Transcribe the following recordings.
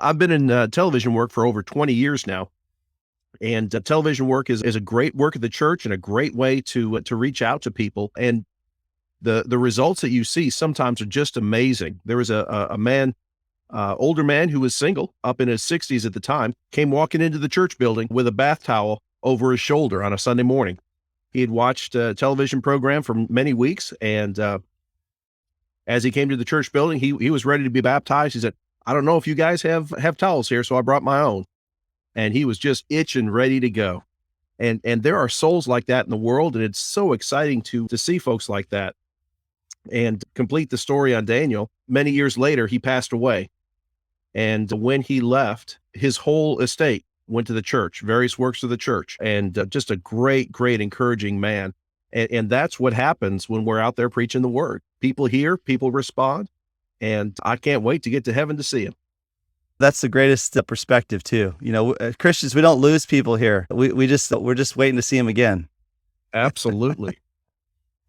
I've been in television work for over 20 years now. And television work is a great work of the church and a great way to reach out to people. And the results that you see sometimes are just amazing. There was a man, older man who was single, up in his 60s at the time, came walking into the church building with a bath towel over his shoulder on a Sunday morning. He had watched a television program for many weeks, and as he came to the church building, he was ready to be baptized. He said, "I don't know if you guys have towels here, so I brought my own." And he was just itching, ready to go. And there are souls like that in the world, and it's so exciting to see folks like that. And complete the story on Daniel, many years later, he passed away. And when he left, his whole estate went to the church, various works of the church, and just a great, great encouraging man. And that's what happens when we're out there preaching the word. People hear, people respond, and I can't wait to get to heaven to see him. That's the greatest perspective too. Christians, we don't lose people here. We're just waiting to see them again. Absolutely.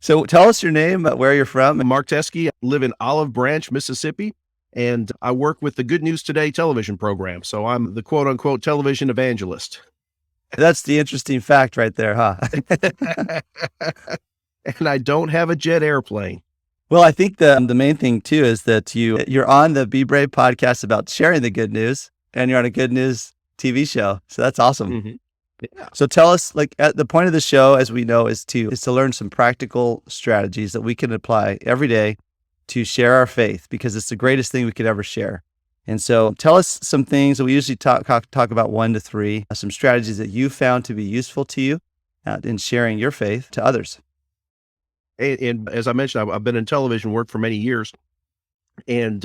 So tell us your name, where you're from. I'm Mark Teske. I live in Olive Branch, Mississippi, and I work with the Good News Today television program. So I'm the quote unquote television evangelist. That's the interesting fact right there, huh? And I don't have a jet airplane. Well, I think the main thing too is that you're on the Be Brave podcast about sharing the good news, and you're on a good news TV show. So that's awesome. Mm-hmm. Yeah. So tell us, at the point of the show, as we know, is to learn some practical strategies that we can apply every day to share our faith, because it's the greatest thing we could ever share. And so tell us some things that we usually talk about 1 to 3, some strategies that you found to be useful to you in sharing your faith to others. And as I mentioned, I've been in television work for many years, and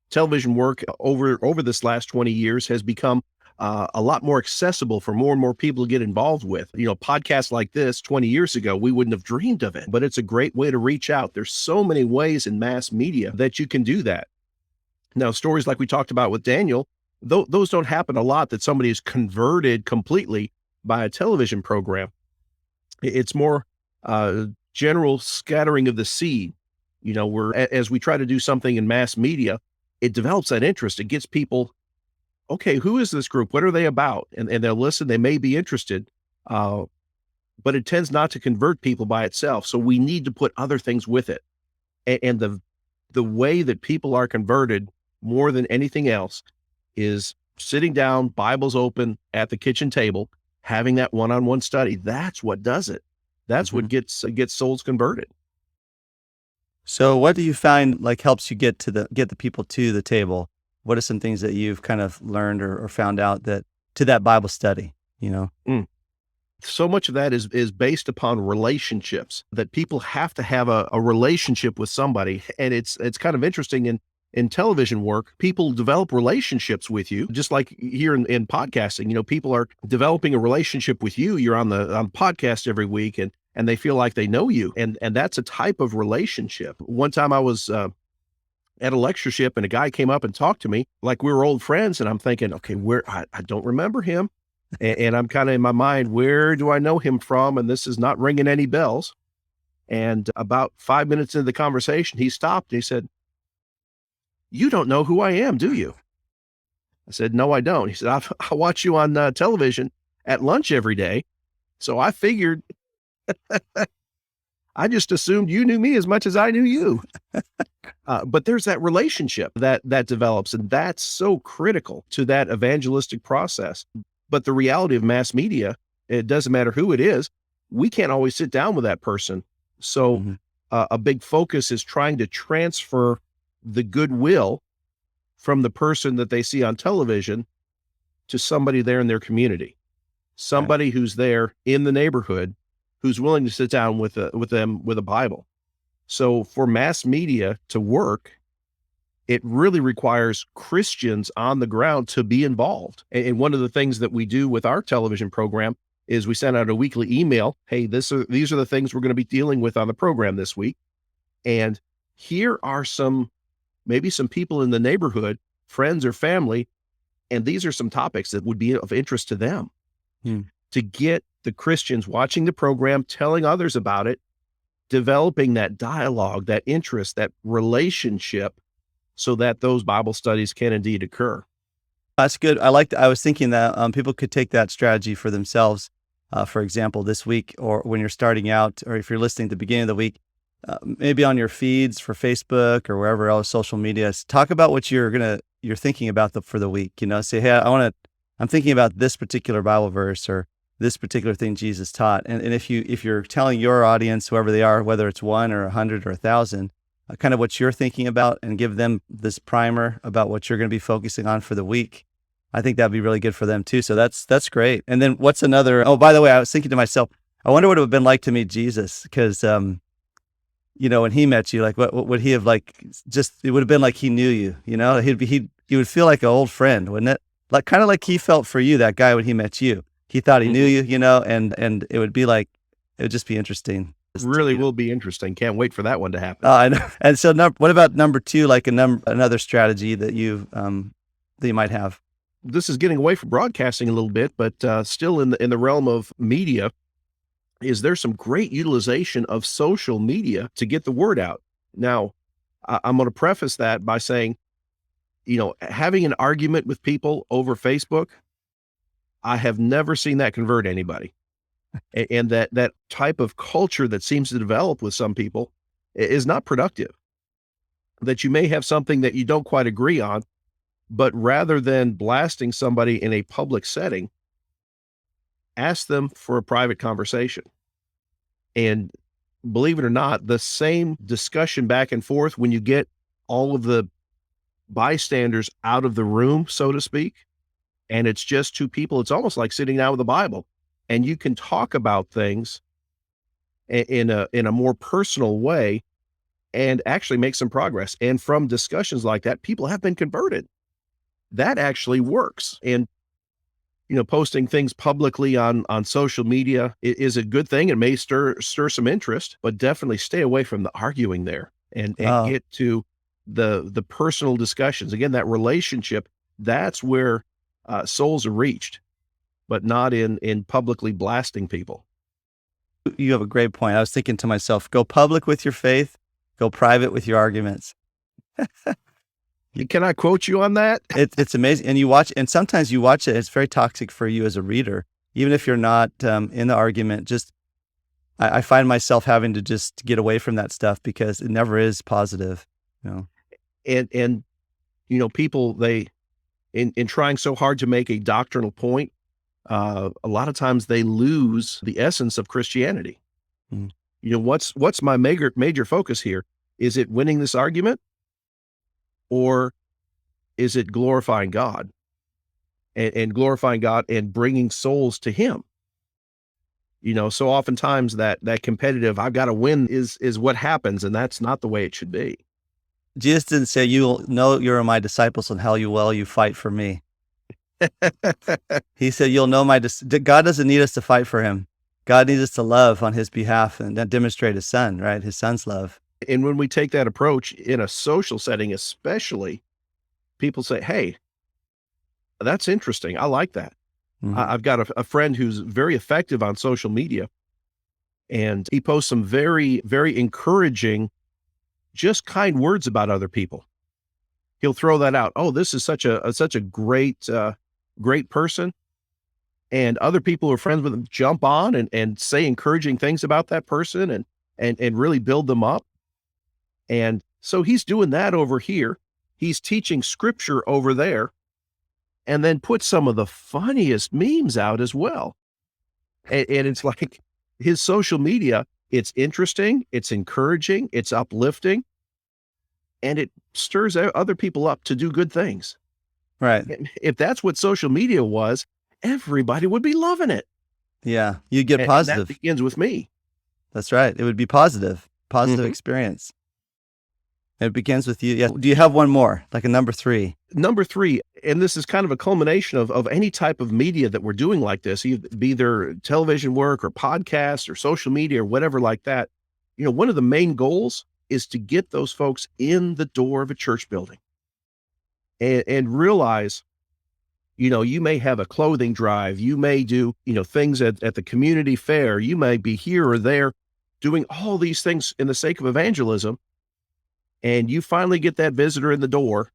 television work over this last 20 years has become a lot more accessible for more and more people to get involved with. Podcasts like this 20 years ago, we wouldn't have dreamed of it, but it's a great way to reach out. There's so many ways in mass media that you can do that. Now, stories like we talked about with Daniel, those don't happen a lot, that somebody is converted completely by a television program. It's more general scattering of the seed. As we try to do something in mass media, it develops that interest. It gets people, okay, who is this group? What are they about? And they'll listen, they may be interested, but it tends not to convert people by itself. So we need to put other things with it. And the way that people are converted more than anything else is sitting down, Bibles open at the kitchen table, having that one-on-one study. That's what does it. That's what gets souls converted. So what do you find helps you get the people to the table? What are some things that you've kind of learned or found out to that Bible study, So much of that is based upon relationships, that people have to have a relationship with somebody. And it's kind of interesting in television work, people develop relationships with you, just like here in podcasting. People are developing a relationship with you. You're on the podcast every week, and they feel like they know you. And that's a type of relationship. One time I was at a lectureship, and a guy came up and talked to me like we were old friends. And I'm thinking, okay, I don't remember him. And I'm kind of in my mind, where do I know him from? And this is not ringing any bells. And about 5 minutes into the conversation, he stopped and he said, "You don't know who I am, do you?" I said, "No, I don't." He said, I watch you on television at lunch every day. So I figured, I just assumed you knew me as much as I knew you. But there's that relationship that develops, and that's so critical to that evangelistic process. But the reality of mass media, it doesn't matter who it is, we can't always sit down with that person. So a big focus is trying to transfer the goodwill from the person that they see on television to somebody there in their community, somebody who's there in the neighborhood, who's willing to sit down with them with a Bible. So for mass media to work, it really requires Christians on the ground to be involved. And one of the things that we do with our television program is we send out a weekly email. Hey, these are the things we're going to be dealing with on the program this week. And here are maybe some people in the neighborhood, friends or family, and these are some topics that would be of interest to them. To get the Christians watching the program, telling others about it, developing that dialogue, that interest, that relationship, so that those Bible studies can indeed occur. That's good. I was thinking that people could take that strategy for themselves. For example, this week, or when you're starting out, or if you're listening at the beginning of the week, maybe on your feeds for Facebook or wherever else social media, talk about what you're thinking about for the week. Say, hey, I'm thinking about this particular Bible verse or this particular thing Jesus taught. And if you're telling your audience, whoever they are, whether it's 1 or 100 or 1,000, kind of what you're thinking about, and give them this primer about what you're going to be focusing on for the week, I think that'd be really good for them too. So that's great. And then what's another? Oh, by the way, I was thinking to myself, I wonder what it would have been like to meet Jesus, because when he met you, like what would he have like? Just it would have been like he knew you. He would feel like an old friend, wouldn't it? Like kind of like he felt for you, that guy, when he met you. He thought he knew you, and it would be like, it would just be interesting. Really will be interesting. Can't wait for that one to happen. I know. And so, what about number 2? Like another strategy that you might have. This is getting away from broadcasting a little bit, but still in the realm of media. Is there some great utilization of social media to get the word out? Now, I'm going to preface that by saying, having an argument with people over Facebook, I have never seen that convert anybody. And that type of culture that seems to develop with some people is not productive. That you may have something that you don't quite agree on, but rather than blasting somebody in a public setting, ask them for a private conversation. And believe it or not, the same discussion back and forth, when you get all of the bystanders out of the room, so to speak, and it's just two people, it's almost like sitting down with the Bible, and you can talk about things in a more personal way and actually make some progress. And from discussions like that, people have been converted. That actually works. And posting things publicly on social media is a good thing. It may stir some interest, but definitely stay away from the arguing there and get to the personal discussions. Again, that relationship, that's where souls are reached, but not in publicly blasting people. You have a great point. I was thinking to myself, go public with your faith, go private with your arguments. Can I quote you on that? It's amazing. And sometimes you watch it, it's very toxic for you as a reader. Even if you're not in the argument, I find myself having to just get away from that stuff because it never is positive. And people, they, in trying so hard to make a doctrinal point, a lot of times they lose the essence of Christianity. Mm. What's my major focus here? Is it winning this argument? Or is it glorifying God and glorifying God and bringing souls to him? So oftentimes that competitive, I've got to win is what happens. And that's not the way it should be. Jesus didn't say, you'll know you're my disciples and how well you fight for me. He said, you'll know God doesn't need us to fight for him. God needs us to love on his behalf and demonstrate his son, right? His son's love. And when we take that approach in a social setting, especially, people say, hey, that's interesting. I like that. Mm-hmm. I've got a friend who's very effective on social media, and he posts some very, very encouraging, just kind words about other people. He'll throw that out. Oh, this is such a great, great person. And other people who are friends with him jump on and say encouraging things about that person and really build them up. And so he's doing that over here. He's teaching scripture over there, and then put some of the funniest memes out as well. And it's like his social media, it's interesting, it's encouraging, it's uplifting, and it stirs other people up to do good things. Right. And if that's what social media was, everybody would be loving it. Yeah. You get positive. And that begins with me. That's right. It would be positive mm-hmm. experience. It begins with you. Yeah. Do you have one more, like a number 3? Number 3, and this is kind of a culmination of any type of media that we're doing like this, either television work or podcasts or social media or whatever like that. One of the main goals is to get those folks in the door of a church building and realize, you may have a clothing drive, you may do, things at the community fair, you may be here or there doing all these things in the sake of evangelism. And you finally get that visitor in the door,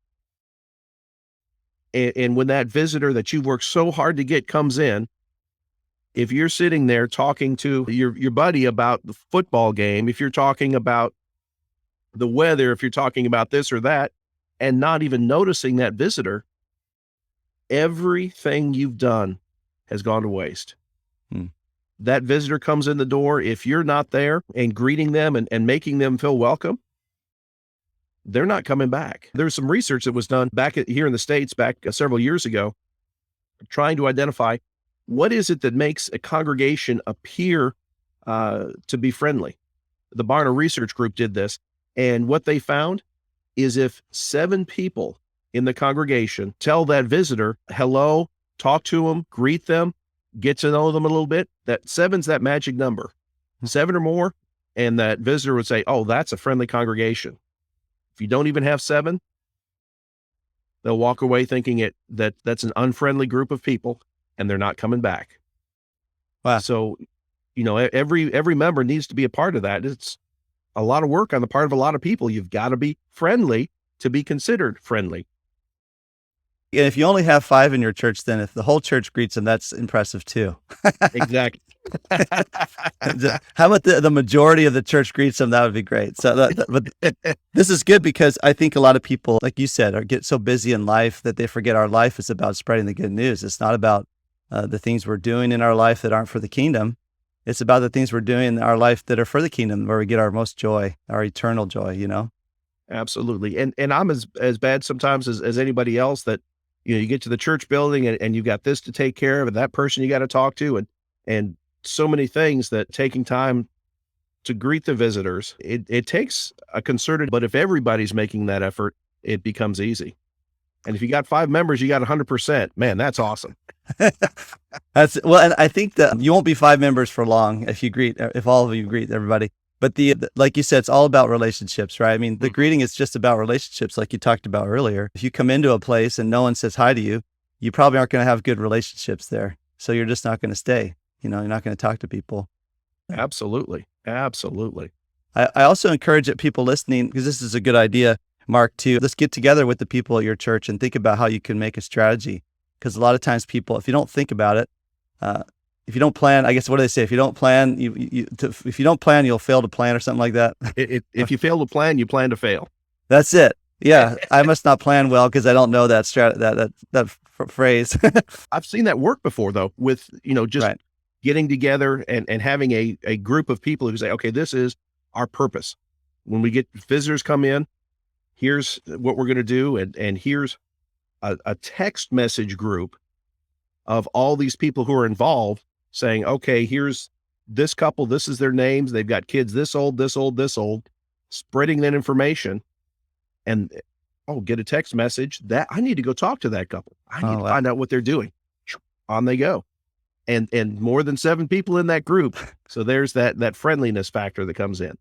And when that visitor that you've worked so hard to get comes in, if you're sitting there talking to your buddy about the football game, if you're talking about the weather, if you're talking about this or that, and not even noticing that visitor, everything you've done has gone to waste. Hmm. That visitor comes in the door. If you're not there and greeting them and making them feel welcome, they're not coming back. There's some research that was done here in the States back several years ago, trying to identify what is it that makes a congregation appear to be friendly. The Barna Research Group did this, and what they found is if 7 people in the congregation tell that visitor hello, talk to them, greet them, get to know them a little bit, that 7's that magic number. 7 or more, and that visitor would say, oh, that's a friendly congregation. If you don't even have 7, they'll walk away thinking that's an unfriendly group of people, and they're not coming back. Wow. So, every member needs to be a part of that. It's a lot of work on the part of a lot of people. You've got to be friendly to be considered friendly. And if you only have 5 in your church, then if the whole church greets them, that's impressive too. Exactly. How about the majority of the church greets them? That would be great. So, but this is good because I think a lot of people, like you said, get so busy in life that they forget our life is about spreading the good news. It's not about the things we're doing in our life that aren't for the kingdom. It's about the things we're doing in our life that are for the kingdom, where we get our most joy, our eternal joy, Absolutely. And I'm as bad sometimes as anybody else that, you get to the church building and you've got this to take care of and that person you got to talk to and so many things that taking time to greet the visitors, it takes a concerted, but if everybody's making that effort, it becomes easy. And if you got 5 members, you got 100%. Man, that's awesome. Well, and I think that you won't be 5 members for long if all of you greet everybody. But like you said, it's all about relationships, right? I mean, the greeting is just about relationships, like you talked about earlier. If you come into a place and no one says hi to you, you probably aren't going to have good relationships there. So you're just not going to stay. You're not going to talk to people. Absolutely. Absolutely. I also encourage people listening, because this is a good idea, Mark, let's get together with the people at your church and think about how you can make a strategy. Because a lot of times people, if you don't think about it, if you don't plan, I guess, what do they say? If you don't plan, if you don't plan, you'll fail to plan, or something like that. If you fail to plan, you plan to fail. That's it. Yeah, I must not plan well because I don't know that phrase. I've seen that work before, though, with just right. Getting together and having a group of people who say, okay, this is our purpose. When we get visitors come in, here's what we're going to do, and here's a text message group of all these people who are involved saying, okay, here's this couple, this is their names, they've got kids this old, this old, this old, spreading that information, and get a text message that I need to go talk to that couple. I need to find out what they're doing. On they go. And more than 7 people in that group. So there's that friendliness factor that comes in.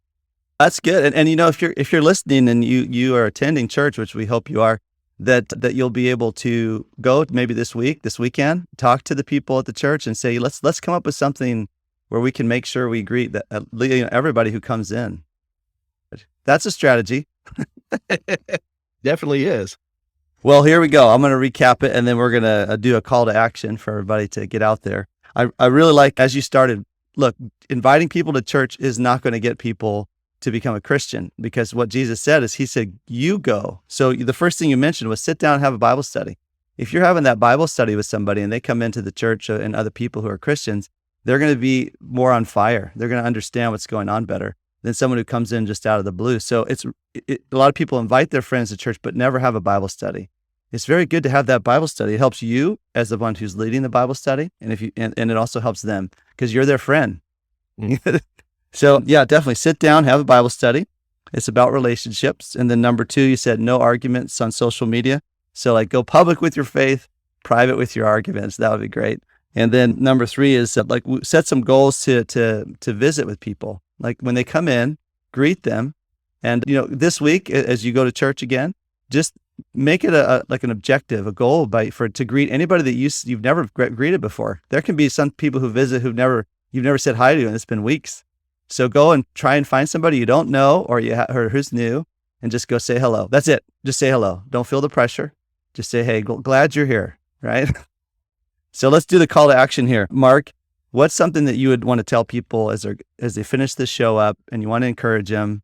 That's good. And if you're listening and you are attending church, which we hope you are, that you'll be able to go maybe this weekend, talk to the people at the church and say, let's come up with something where we can make sure we greet everybody who comes in. That's a strategy. Definitely is. Well, here we go. I'm going to recap it, and then we're going to do a call to action for everybody to get out there. I really like, as you started, look, inviting people to church is not going to get people to become a Christian, because what Jesus said is, he said, you go. So the first thing you mentioned was sit down and have a Bible study. If you're having that Bible study with somebody and they come into the church and other people who are Christians, they're going to be more on fire. They're going to understand what's going on better than someone who comes in just out of the blue. So a lot of people invite their friends to church, but never have a Bible study. It's very good to have that Bible study. It helps you as the one who's leading the Bible study. And and it also helps them because you're their friend. So yeah, definitely sit down, have a Bible study. It's about relationships. And then number 2, you said no arguments on social media. So go public with your faith, private with your arguments. That would be great. And then number 3 is set some goals to visit with people. Like when they come in, greet them. And this week, as you go to church again, just make it an objective, a goal to greet anybody that you've never greeted before. There can be some people who visit you've never said hi to, and it's been weeks. So go and try and find somebody you don't know or who's new, and just go say hello. That's it. Just say hello. Don't feel the pressure. Just say, hey, glad you're here, right? So let's do the call to action here. Mark, what's something that you would want to tell people as they finish this show up and you want to encourage them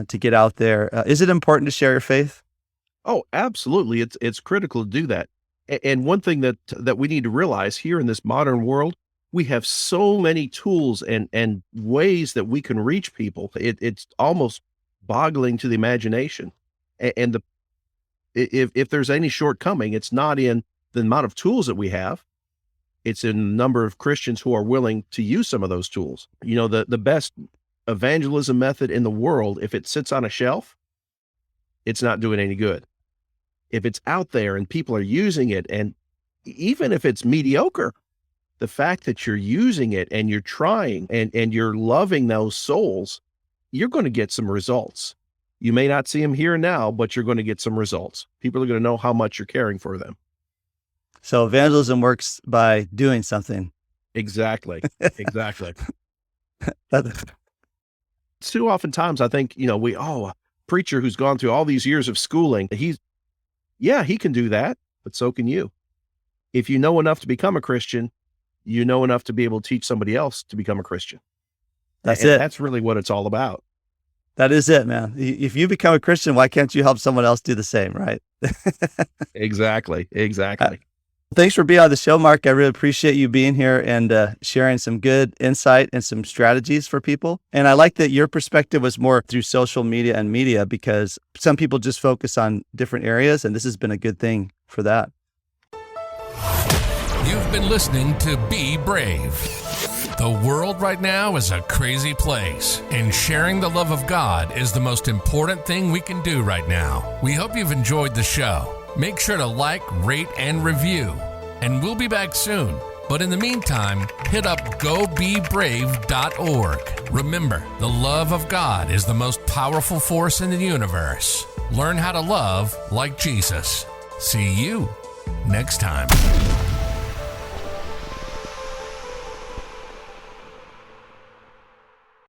to get out there? Is it important to share your faith? Oh, absolutely. It's critical to do that. And one thing that we need to realize here in this modern world, we have so many tools and ways that we can reach people. It's almost boggling to the imagination. And if there's any shortcoming, it's not in the amount of tools that we have. It's in the number of Christians who are willing to use some of those tools. You know, the best evangelism method in the world, if it sits on a shelf, it's not doing any good. If it's out there and people are using it, and even if it's mediocre, the fact that you're using it and you're trying and you're loving those souls, you're going to get some results. You may not see them here and now, but you're going to get some results. People are going to know how much you're caring for them. So evangelism works by doing something. Exactly. Exactly. Too oftentimes, I think, a preacher who's gone through all these years of schooling, he can do that, but so can you. If you know enough to become a Christian, you know enough to be able to teach somebody else to become a Christian. That's it. That's really what it's all about. That is it, man. If you become a Christian, why can't you help someone else do the same, right? Exactly. Thanks for being on the show, Mark. I really appreciate you being here and sharing some good insight and some strategies for people. And I like that your perspective was more through social media and media, because some people just focus on different areas, and this has been a good thing for that. You've been listening to Be Brave. The world right now is a crazy place, and sharing the love of God is the most important thing we can do right now. We hope you've enjoyed the show. Make sure to like, rate, and review. And we'll be back soon. But in the meantime, hit up gobebrave.org. Remember, the love of God is the most powerful force in the universe. Learn how to love like Jesus. See you next time.